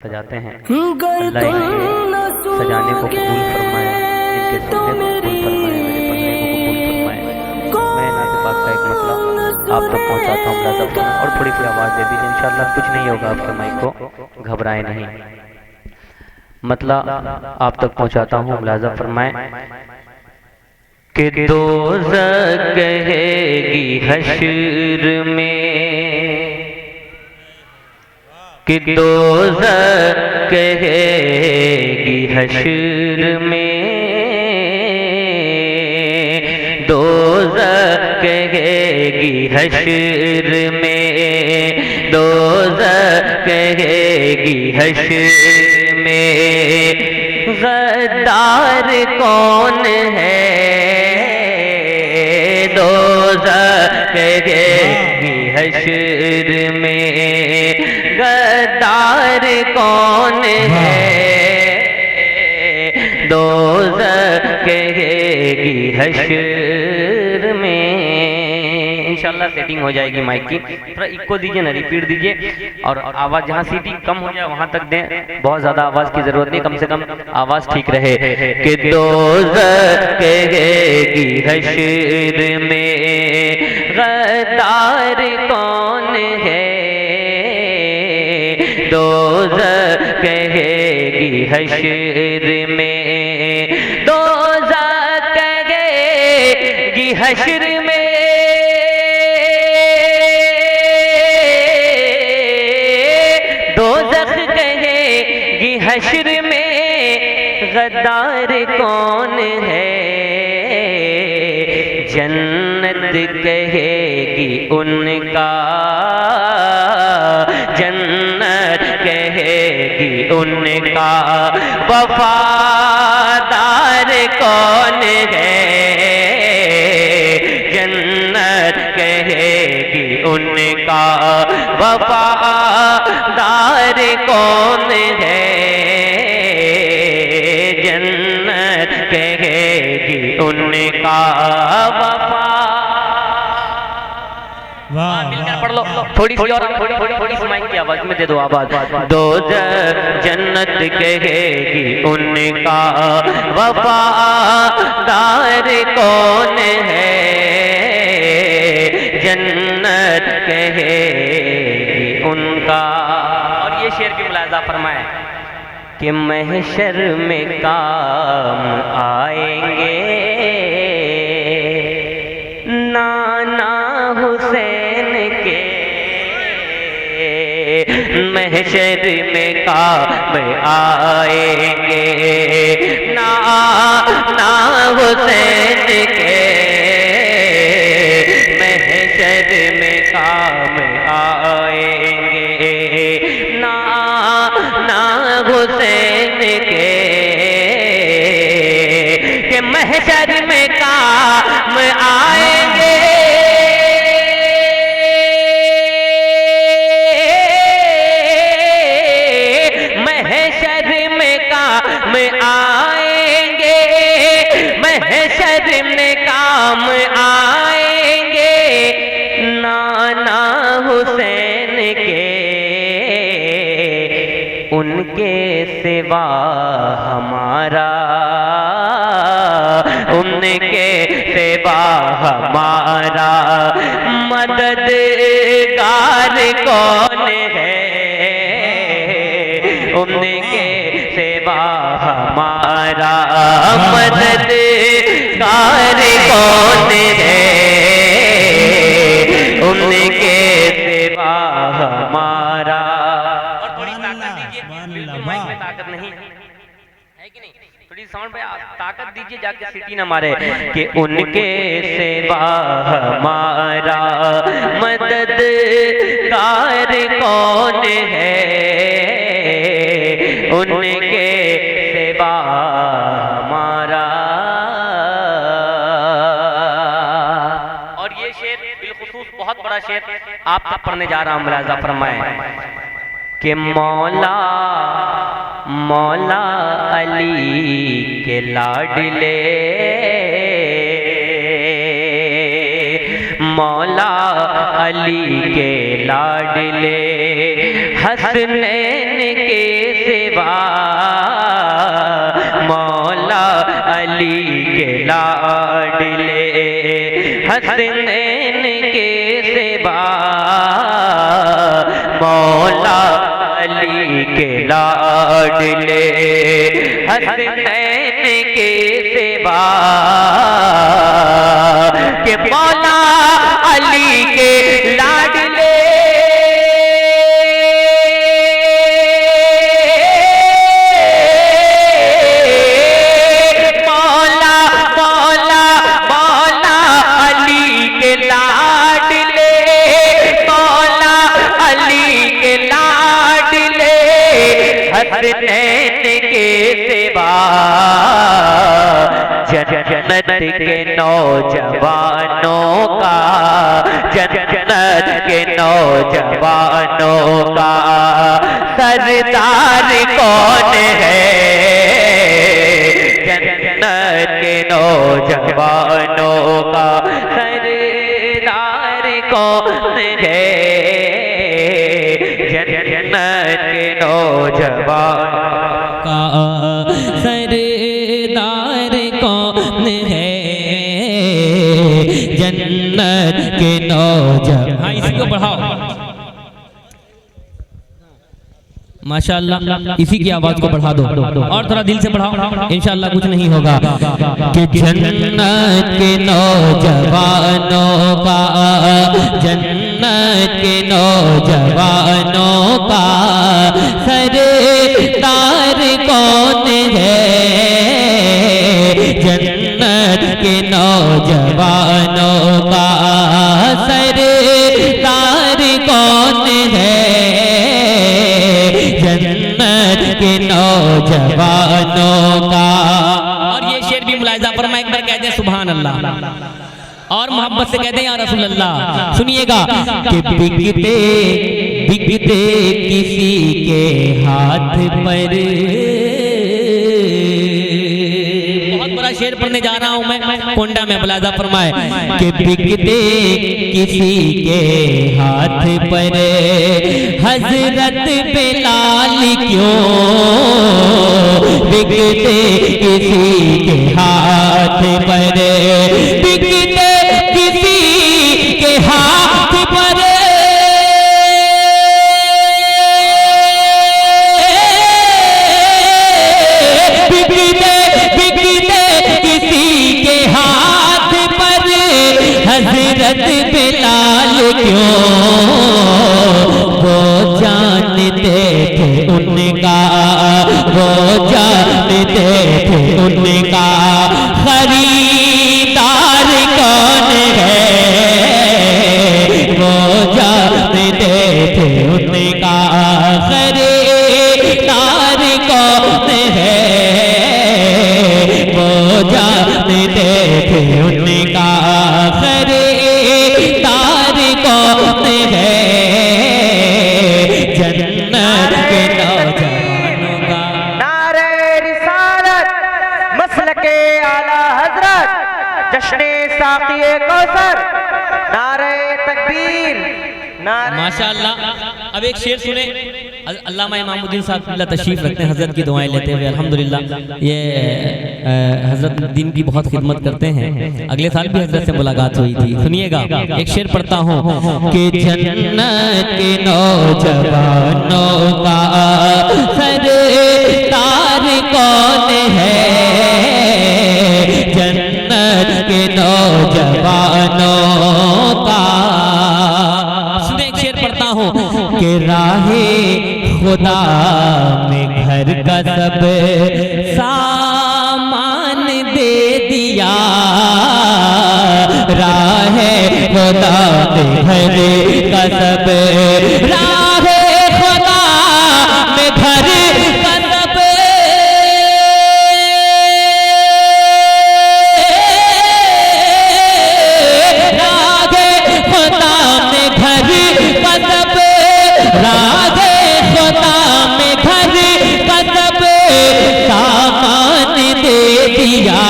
सजाते हैं। अल्लाह इनके सजाने को कबूल फरमाए, इनके सुनने को कबूल फरमाए, मेरे पढ़ने को कबूल फरमाए। मैं नाज़ पाक का एक मसला आप तक पहुंचाता हूँ मुलाज़ा फरमाए और थोड़ी सी आवाज़ दे दीजिए, इंशाअल्लाह कुछ नहीं होगा आपके माइक को, घबराए नहीं। मतलब आप तक पहुंचाता हूँ मुलाज़ा फरमाए कि दोज़ख कहेगी हश्र में, कि दोज़ख कहेगी हश्र में, दोज़ख कहेगी हश्र में, दोज़ख कहेगी हश्र में, गद्दार कौन है, दोज़ख कहेगी हश्र में, गद्दार कौन है, दोज़ख कहेगी हश्र में। इंशाल्लाह सेटिंग हो जाएगी माइक की, थोड़ा इको दीजिए ना, रिपीट दीजिए और आवाज़ जहाँ सीटी कम हो जाए वहाँ तक दें, बहुत ज़्यादा आवाज़ की ज़रूरत नहीं, कम से कम आवाज़ ठीक रहे। कि दोज़ख कहेगी हश्र में, गद्दार कौन है, दोज़ख कहेगी हश्र में, दोज़ख कहेगी हश्र में, दोज़ख कहेगी हश्र में, गद्दार कौन है, जन्नत कहेगी उनका, जन्नत कहेगी उनका, वफादार कौन है, जन्नत कहेगी उनका, वफादार कौन है, जन्नत कहेगी उनका, वफा। मिलकर पढ़ लो, थोड़ी सी और थोड़ी सी माइक की आवाज में दे दो आवाज। दोज़ख जन्नत कहेगी उनका, वफादार कौन है, जन्नत कहेगी उनका। और ये शेर की मुलाज़ा फरमाए कि महशर में काम आएंगे नाना हुसैन के, महशर में काम आएंगे नाना हुसैन के, महशर में काम आएंगे नाना हुसैन के, कि महशर में काम आएंगे आएंगे, महशर में काम आएंगे नाना हुसैन के, उनके सिवा हमारा, उनके सिवा हमारा मददगार कौन है, उनके सिवा हमारा मददगार कौन है, उनके सिवा हमारा। और थोड़ी ताकत दीजिए, माइक में ताकत नहीं है कि नहीं, थोड़ी साउंड पे ताकत दीजिए, जाके सीटी ना मारे। कि उनके सिवा हमारा मददगार कौन है, उनके सिवा हमारा। और ये शेर बिलखुसूस बहुत बड़ा शेर आप तक पढ़ने जा रहा हूं, मुलाज़ा फरमाए कि मौला मौला अली के लाडले, मौला अली के लाडले हसनैन के सिवा मौला अली के लाडले, हसनैन के सिवा मौला अली के लाडले, हसनैन के सिवा के मौला अली के लाडले, मौला मौला मौला अली के लाडले, मौला अली के लाडले, हसनैन के सिवा जन्नत के नौजवानों का, जन्नत के नौजवानों का सरदार कौन है, जन्नत के नौजवानों का सरदार कौन है, जन्नत के नौजवान का सरदार कौन है, जन्नत के नौजवान। हाँ, इसी को बढ़ाओ माशाअल्लाह, इसी की आवाज को बढ़ा दो और थोड़ा दिल से बढ़ाओ, इंशाअल्लाह कुछ नहीं होगा। कि जन्नत के नौजवानों का, जन्नत के नौजवानों का सरदार कौन है, जन्नत के नौजवानों का सरदार कौन है, जन्नत के नौजवानों का। और ये शेर भी मुलाहिजा फरमाएं, एक बार कह दें सुभान अल्लाह और मोहब्बत से कह दें या रसूल अल्लाह। सुनिएगा कि बिकते बिकते किसी के हाथ पर, बहुत बड़ा शेर पढ़ने जा रहा हूं मैं, कोंडा में मुलाहिजा फरमाए कि बिकते किसी के हाथ पर, हजरत बिलाल क्यों बिकते किसी के हाथ पर, बिकते किसी के हाथ पर, बिकते बिकते किसी के हाथ पर, हजरत बिलाल क्यों वो जानते थे उनका, वो जानते थे उनका खरीदार कौन है, वो जानते थे उनका खरीदार कौन है, वो जानते थे उनका खरीदार कौन है, जन्नत के नौजवानों का। नारे रिसालत मसलके आला हजरत, जश्ने साक़िए कौसर, नारे तकबीर, नारे। माशाअल्लाह। अब एक शेर सुने, अल्लामा इमामुद्दीन साहब तशरीफ रखते हैं, हजरत की दुआएं लेते हुए अल्हम्दुलिल्लाह। ये हजरत दिन की बहुत खिदमत करते हैं, अगले साल भी हजरत से मुलाकात हुई थी। सुनिएगा, एक शेर पढ़ता हूँ कि जन्नत के नौजवानों का सरदार कौन है, जन्नत के नौजवानों का। सुने, एक शेर पढ़ता हूँ कि राहे खुदा में घर का सब सामान दे दिया, राहे खुदा में घर का सब, राहे खुदा में घर का सब, राहे खुदा में घर का सब, राहे खुदा में घर का सब सामान दे दिया,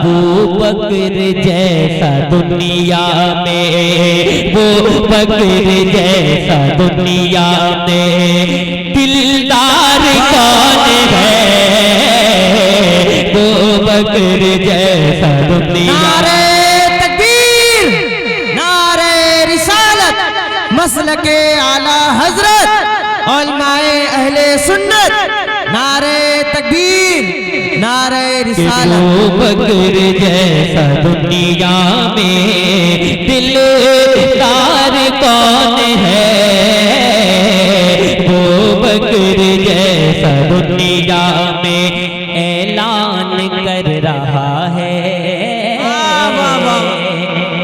वो बकर जैसा दुनिया में, वो बकर जैसा दुनिया में दिलदार कौन है, वो बकर जैसा दुनिया। नारे तकबीर, नारे रिसालत, मसलके आला हजरत, उलमाए अहले सुन्नत, नारे तकबीर, नारे रिसालत। वो बकर जैसा दुनिया में दिलदार कौन है, वो बकर जैसा दुनिया में ऐलान कर रहा है।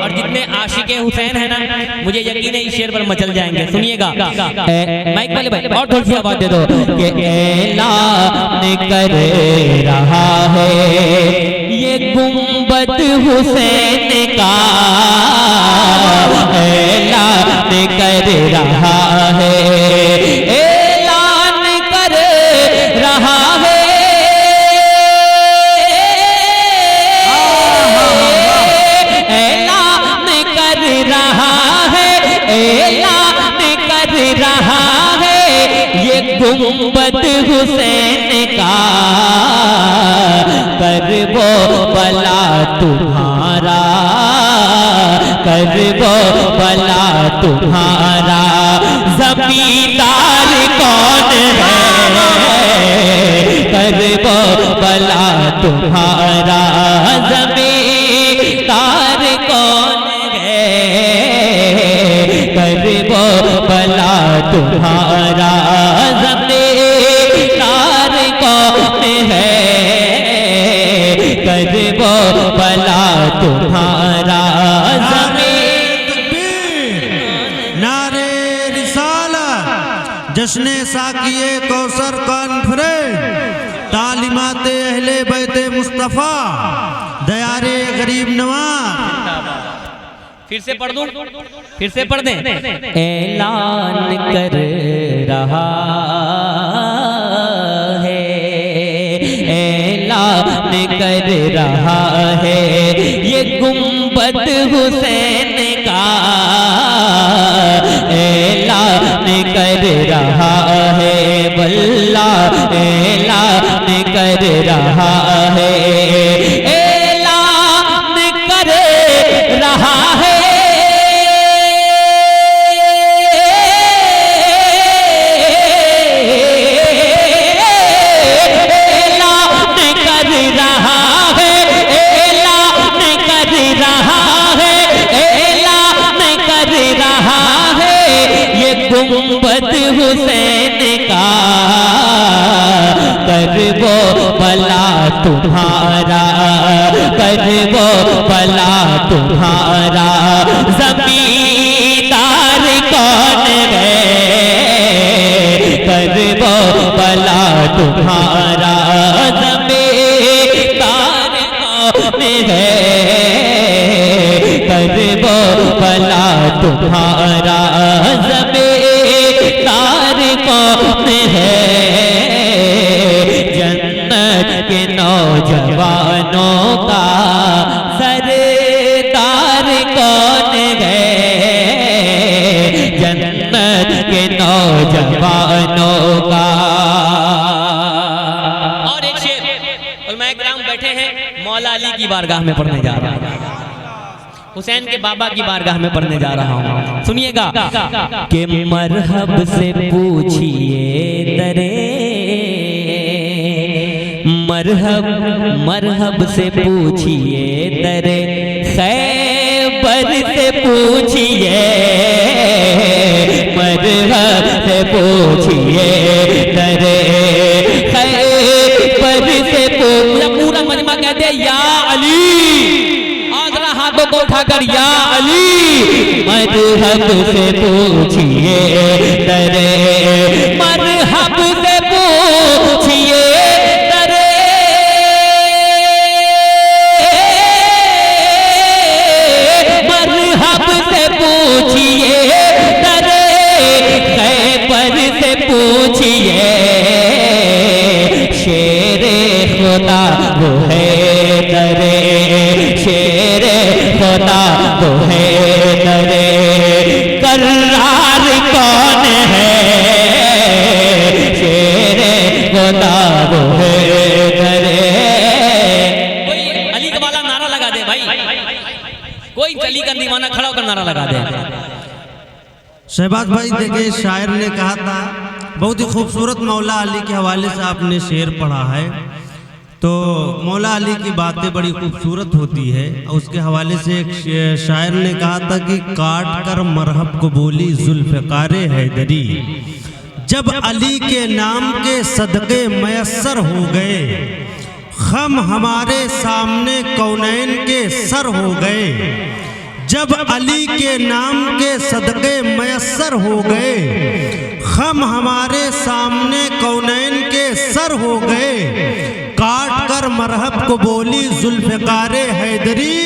और जितने आशिके हुसैन है ना, मुझे यकीन है इस शेर पर मचल जाएंगे। सुनिएगा माइक वाले भाई, और थोड़ी सी आवाज दे दो कि ऐलान कर रहा है ये गुंबद हुसैन का, ऐलान कर रहा है, ऐलान कर रहा है, ऐलान कर रहा है, ऐलान कर रहा है ये गुंबद हुसैन का, कर वो भला तुम्हारा, कर वो भला तुम्हारा, जमींदार कौन है, कर वो भला तुम्हारा, जमींदार कौन है, कर वो भला तुम्हारा, जमींदार कौन है, कर वो भला तुम्हारा, नारे रिसालत, जश्न साकिए कौसर कॉन्फ्रेंस, तालीमात अहले बैत मुस्तफ़ा, दयारे गरीब नवाज। फिर से पढ़ दूं, फिर से पढ़ दें। ऐलान कर रहा है, ऐलान कर रहा है ये गुंबद हुसैन का, ऐलान कर रहा है वल्ला, ऐलान कर रहा है, ऐलान कर रहा है, गुंबद हुसैन का, कर वो भला तुम्हारा, कर वो भला तुम्हारा, जमींदार कौन है, कर वो भला तुम्हारा, जमींदार कौन है, कर वो भला तुम्हारा, जमींदार कौन है, जन्नत के नौजवानों का सरदार कौन है, जन्नत के नौजवानों का। और एक शेर उलमाए किराम बैठे हैं, मौला अली की बारगाह में पढ़ने जा रहा हूं, हुसैन के बाबा की बारगाह में पढ़ने जा रहा हूँ। सुनिएगा कि मरहब से पूछिए दरे, मरहब मरहब से पूछिए दरे, खैबर से पूछिए, मरहब से पूछिए दरे, खैबर से पूछिए। पूरा मजमा कहते या अली, हाथों को उठाकर या अली, मरहब से पूछिए दरे, मरहब से पूछिए दरे, मरहब से पूछिए दरे, खैबर से पूछिए, शेरे खुदा वो है दरे, शेरे खुदा वो है दरे, कर्रार कौन है, खुदा वो है करे। कोई अली का वाला नारा लगा दे भाई, कोई अली का दीवाना खड़ा होकर नारा लगा दे। शहबाज भाई देखिए, शायर ने कहा था, बहुत ही खूबसूरत मौला अली के हवाले से आपने शेर पढ़ा है, तो मौला अली की बातें बड़ी खूबसूरत होती है। उसके हवाले से एक शायर ने कहा था कि काट कर मरहब को बोली जुल्फ़िकार हैदरी, जब अली के नाम के सदक़े मयस्सर हो गए, खम हमारे सामने कौनैन के सर हो गए। जब अली के नाम के सदक़े मयस्सर हो गए, खम हमारे सामने कौनैन के सर हो गए। काट कर मरहब को बोली जुल्फ़िकार हैदरी,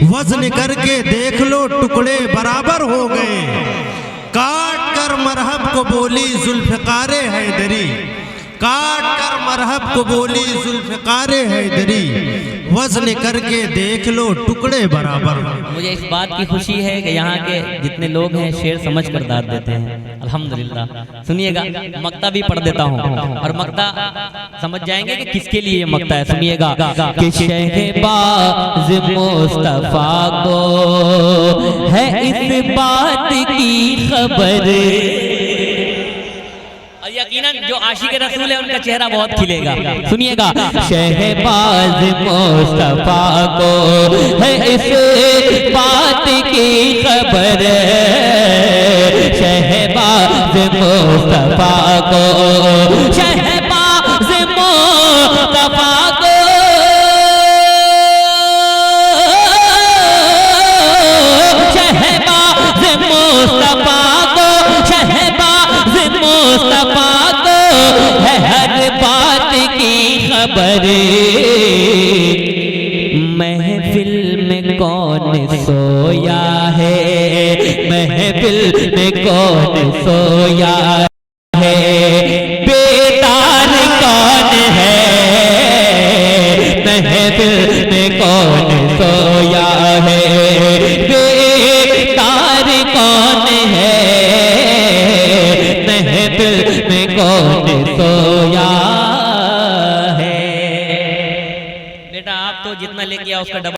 वज़न करके देख लो टुकड़े बराबर हो गए। काट कर मरहब को बोली जुल्फ़िकार हैदरी, काट कर मरहब को बोली जुल्फ़िकार हैदरी, वज़न करके देख लो टुकड़े बराबर। मुझे इस बात की खुशी है कि यहाँ के जितने लोग हैं शेर समझ कर दाद देते हैं, अल्हम्दुलिल्लाह। सुनिएगा, मक्ता भी पढ़ देता हूँ और मक्ता समझ जाएंगे कि किसके लिए ये मक्ता है। सुनिएगा कि शहबाज मुस्तफा को है इस बात की खबर, यकीनन जो आशिक रसूल है उनका चेहरा बहुत खिलेगा। सुनिएगा, शहबाज मुस्तफा को है इस बात की खबर, शहबाज मुस्तफा को, शहबाज मुस्तफा को, शहबाज मुस्तफा को, शहबाज मुस्तफा को है हर बात की खबर। महफिल में कौन सोया है, महफिल में कौन सोया है, बेदार कौन है, महफिल में कौन सोया है, बेदार कौन है, महफिल में कौन सोया है। बेटा आप तो जितना लेके आओ उसका डबल